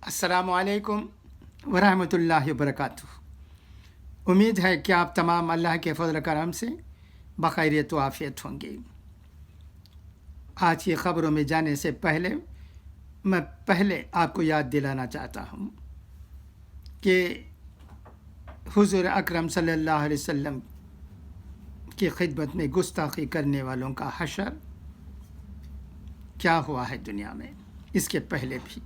अस्सलामु अलैकुम वरहमतुल्लाहि वबरकातुहू। उम्मीद है कि आप तमाम अल्लाह के फजल करम से बखैरियत व आफियत होंगे। आज की ख़बरों में जाने से पहले मैं आपको याद दिलाना चाहता हूँ कि हुज़ूर अकरम सल्लल्लाहु अलैहि वसल्लम की खिदमत में गुस्ताखी करने वालों का हशर क्या हुआ है दुनिया में। इसके पहले भी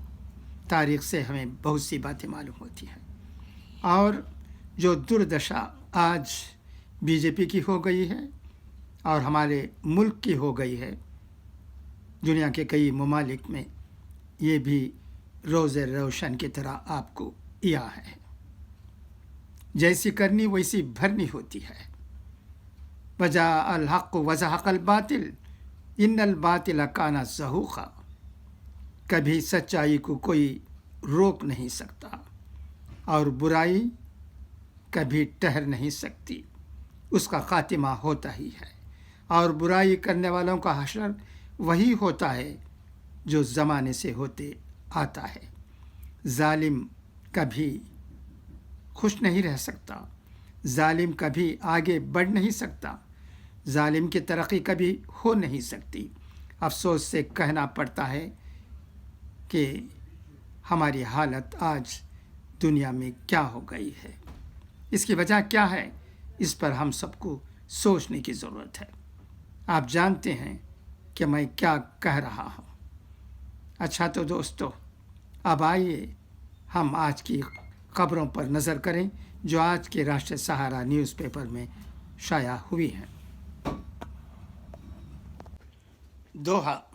तारीख़ से हमें बहुत सी बातें मालूम होती हैं, और जो दुर्दशा आज बीजेपी की हो गई है और हमारे मुल्क की हो गई है, दुनिया के कई ममालिक में ये भी रोज़े रोशन की तरह आपको या है। जैसी करनी वैसी भरनी होती है। वजा अल हक़ वज़हक़ल बातिल इन्नल बातिल काना ज़हूक़ा। कभी सच्चाई को कोई रोक नहीं सकता और बुराई कभी ठहर नहीं सकती, उसका खात्मा होता ही है। और बुराई करने वालों का हशर वही होता है जो ज़माने से होते आता है। जालिम कभी खुश नहीं रह सकता, जालिम कभी आगे बढ़ नहीं सकता, जालिम की तरक्की कभी हो नहीं सकती। अफसोस से कहना पड़ता है कि हमारी हालत आज दुनिया में क्या हो गई है। इसकी वजह क्या है, इस पर हम सबको सोचने की ज़रूरत है। आप जानते हैं कि मैं क्या कह रहा हूँ। अच्छा तो दोस्तों, अब आइए हम आज की खबरों पर नज़र करें जो आज के राष्ट्रीय सहारा न्यूज़पेपर में शाया हुई हैं। दोहा।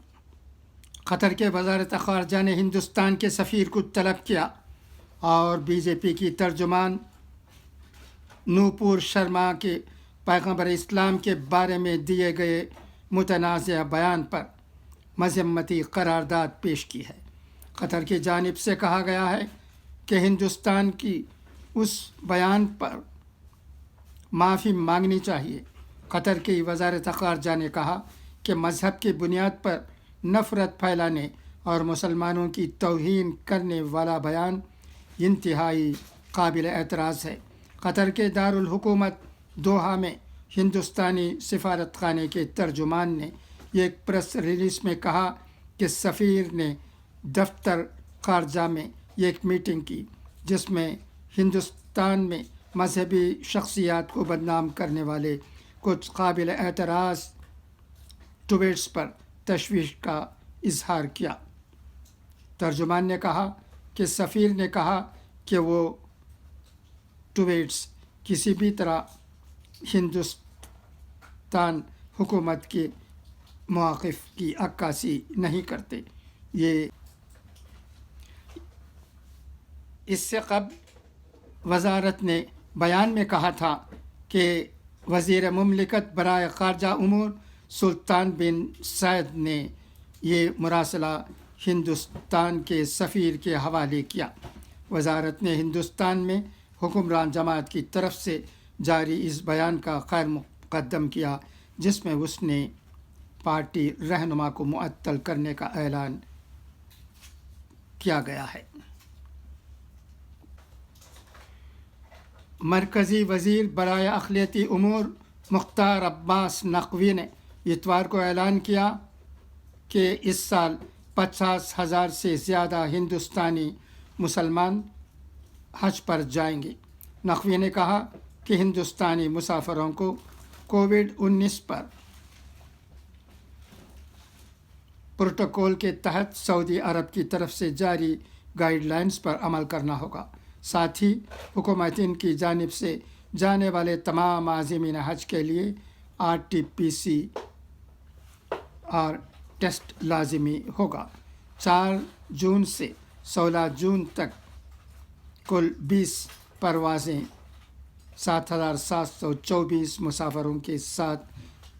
कतर के वज़ारत ख़ारजा ने हिंदुस्तान के सफ़ीर को तलब किया और बीजेपी की तर्जुमान नूपुर शर्मा के पैगंबर इस्लाम के बारे में दिए गए मुतनाज़ बयान पर मज़म्मती करारदाद पेश की है। कतर की जानिब से कहा गया है कि हिंदुस्तान की उस बयान पर माफ़ी मांगनी चाहिए। कतर की वज़ारत ख़ारजा ने कहा कि मज़हब की बुनियाद पर नफ़रत फैलाने और मुसलमानों की तौहीन करने वाला बयान इंतहाई काबिल एतराज़ है। कतर के दारुल हुकूमत दोहा में हिंदुस्तानी सिफारतखाने के तर्जुमान ने एक प्रेस रिलीज़ में कहा कि सफ़ीर ने दफ्तर ख़ारजा में एक मीटिंग की जिसमें हिंदुस्तान में मजहबी शख्सियात को बदनाम करने वाले कुछ काबिल एतराज़ ट्वीट्स पर तशवीश का इजहार किया। तर्जुमान ने कहा कि सफ़ीर ने कहा कि वो ट्वीट्स किसी भी तरह हिंदुस्तान हुकूमत के मौक़िफ़ की अक्कासी नहीं करते। ये इससे कबल वज़ारत ने बयान में कहा था कि वज़ीर मुमलिकत बराए ख़ारजा उमूर सुल्तान बिन सैद ने ये मुरासला हिंदुस्तान के सफ़ीर के हवाले किया। वज़ारत ने हिंदुस्तान में हुक्मरान जमात की तरफ से जारी इस बयान का खैर मुक़द्दम किया जिसमें उसने पार्टी रहनुमा को मुअत्तल करने का ऐलान किया गया है। मरकज़ी वज़ीर बराए अक़लियती उमूर मुख्तार अब्बास नक़वी ने इतवार को ऐलान किया कि इस साल 50,000 से ज़्यादा हिंदुस्तानी मुसलमान हज पर जाएंगे। नक़वी ने कहा कि हिंदुस्तानी मुसाफिरों को कोविड-19 पर प्रोटोकॉल के तहत सऊदी अरब की तरफ से जारी गाइडलाइंस पर अमल करना होगा। साथ ही हुकूमतिन की जानिब से जाने वाले तमाम आज़िमीन हज के लिए RT-PCR टेस्ट लाजिमी होगा। 4 जून से 16 जून तक कुल 20 परवाज़ें 7,724 मुसाफिरों के साथ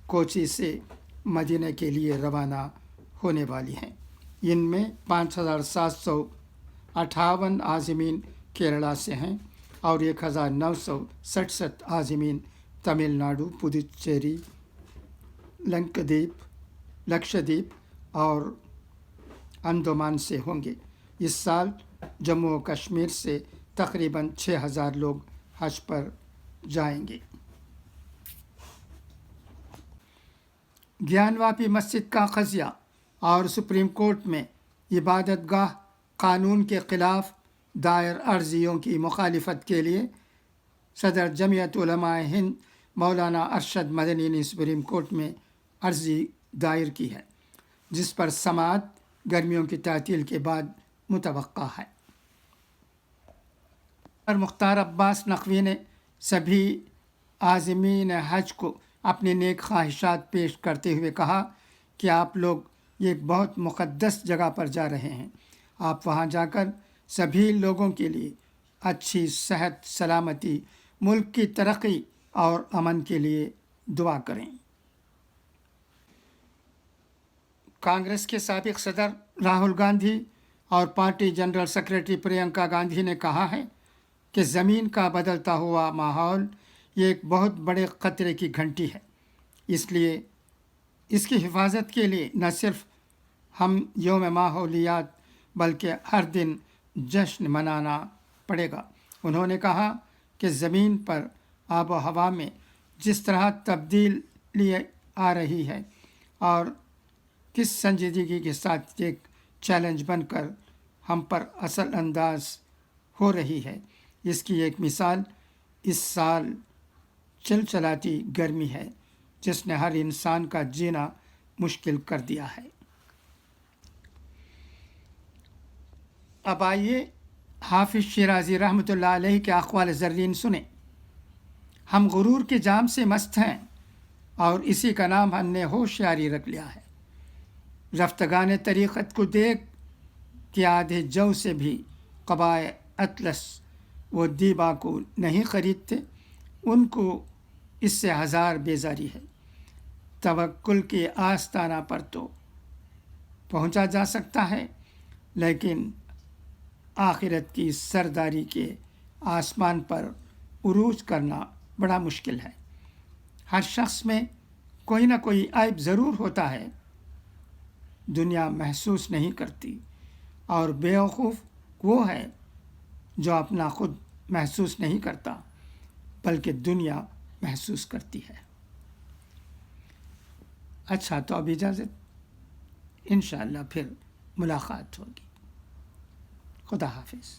कोची से मदीना के लिए रवाना होने वाली हैं। इनमें 5,758 आज़िमीन केरला से हैं और 1,967 आज़िमीन तमिलनाडु, पुदुचेरी, लक्षद्वीप और अंडमान से होंगे। इस साल जम्मू और कश्मीर से तकरीबन 6000 लोग हज पर जाएंगे। ज्ञानवापी मस्जिद का कज़िया और सुप्रीम कोर्ट में इबादतगाह कानून के ख़िलाफ़ दायर अर्जियों की मुखालिफत के लिए सदर जमीयत उलमाए हिंद मौलाना अरशद मदनी ने सुप्रीम कोर्ट में अर्जी दायर की है, जिस पर समाअत गर्मियों की तातील के बाद मुतवक्का है। और मुख्तार अब्बास नकवी ने सभी आज़मीन हज को अपनी नेक ख्वाहिशात पेश करते हुए कहा कि आप लोग एक बहुत मुक़द्दस जगह पर जा रहे हैं। आप वहां जाकर सभी लोगों के लिए अच्छी सेहत, सलामती, मुल्क की तरक्की और अमन के लिए दुआ करें। कांग्रेस के साबिक़ सदर राहुल गांधी और party general secretary Priyanka Gandhi ने कहा है कि ज़मीन का बदलता हुआ माहौल ये एक बहुत बड़े ख़तरे की घंटी है, इसलिए इसकी हिफाजत के लिए न सिर्फ हम यौम माहौलियात बल्कि हर दिन जश्न मनाना पड़ेगा। उन्होंने कहा कि ज़मीन पर आब व हवा में जिस तरह तब्दीली आ रही है और किस संजीदगी के साथ एक चैलेंज बनकर हम पर असल अंदाज हो रही है, इसकी एक मिसाल इस साल चिलचिलाती गर्मी है, जिसने हर इंसान का जीना मुश्किल कर दिया है। अब आइए हाफिज़ शिराज़ी रहमतुल्लाह अलैह के अक़वाल ज़र्रीन सुने। हम गुरूर के जाम से मस्त हैं और इसी का नाम हमने होशियारी रख लिया है। रफ्तगान तरीक़त को देख कि आधे जौ से भी क़बाए अतलस वो दीबा को नहीं ख़रीदते, उनको इससे हज़ार बेजारी है। तवक्कुल के आस्ताना पर तो पहुँचा जा सकता है, लेकिन आखिरत की सरदारी के आसमान पर उरूज करना बड़ा मुश्किल है। हर शख्स में कोई ना कोई ऐब ज़रूर होता है, दुनिया महसूस नहीं करती, और बेवकूफ़ वो है जो अपना खुद महसूस नहीं करता बल्कि दुनिया महसूस करती है। अच्छा, तो अब इजाज़त, इंशाअल्लाह फिर मुलाकात होगी। खुदा हाफिज़।